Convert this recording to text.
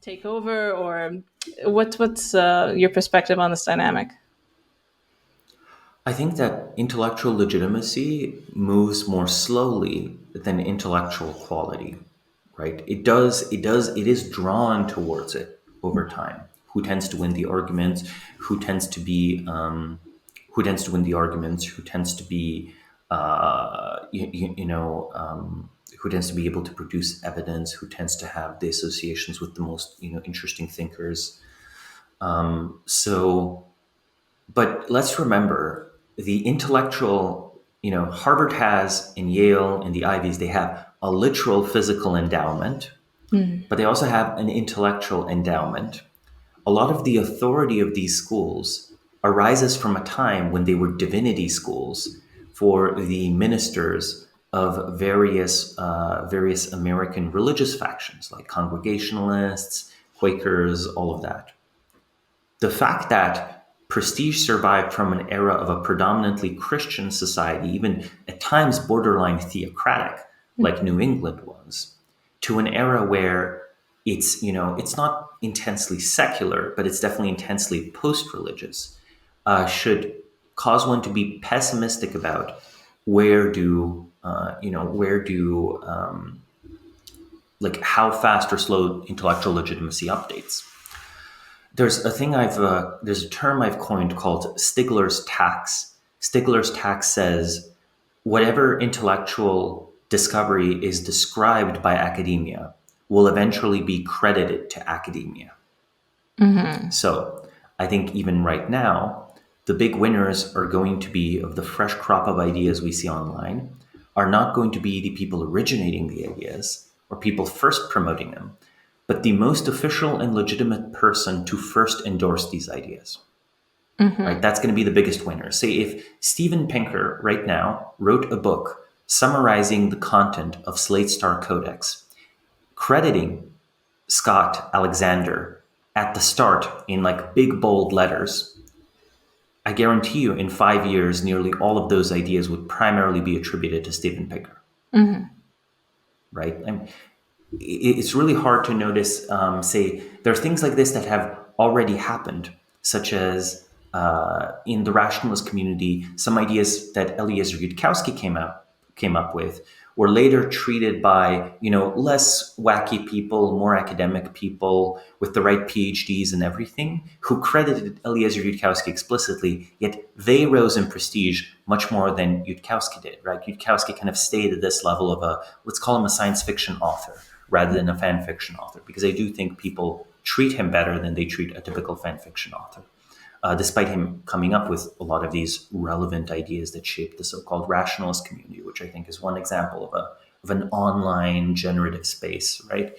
take over, or what's your perspective on this dynamic? I think that intellectual legitimacy moves more slowly than intellectual quality, right? It is drawn towards it over time. Who tends to win the arguments? Who tends to win the arguments? Who tends to be, who tends to be able to produce evidence? Who tends to have the associations with the most, interesting thinkers? So but let's remember the intellectual, Harvard has in Yale and the Ivies, they have a literal physical endowment, but they also have an intellectual endowment. A lot of the authority of these schools arises from a time when they were divinity schools for the ministers of various American religious factions like Congregationalists, Quakers, all of that. The fact that prestige survived from an era of a predominantly Christian society, even at times borderline theocratic, like New England was, to an era where it's not intensely secular, but it's definitely intensely post-religious, should cause one to be pessimistic about how fast or slow intellectual legitimacy updates. There's a term I've coined called Stigler's tax. Stigler's tax says whatever intellectual discovery is described by academia will eventually be credited to academia. So I think even right now, the big winners are going to be, of the fresh crop of ideas we see online, are not going to be the people originating the ideas or people first promoting them, but the most official and legitimate person to first endorse these ideas. Right? That's going to be the biggest winner. Say if Steven Pinker right now wrote a book summarizing the content of Slate Star Codex, crediting Scott Alexander at the start in like big bold letters, I guarantee you in 5 years, nearly all of those ideas would primarily be attributed to Steven Pinker. Right? It's really hard to notice, say, there are things like this that have already happened, such as in the rationalist community, some ideas that Eliezer Yudkowsky came up with were later treated by, less wacky people, more academic people with the right PhDs and everything, who credited Eliezer Yudkowsky explicitly, yet they rose in prestige much more than Yudkowsky did, right? Yudkowsky kind of stayed at this level of let's call him a science fiction author rather than a fan fiction author, because I do think people treat him better than they treat a typical fan fiction author. Despite him coming up with a lot of these relevant ideas that shaped the so-called rationalist community, which I think is one example of an online generative space, right?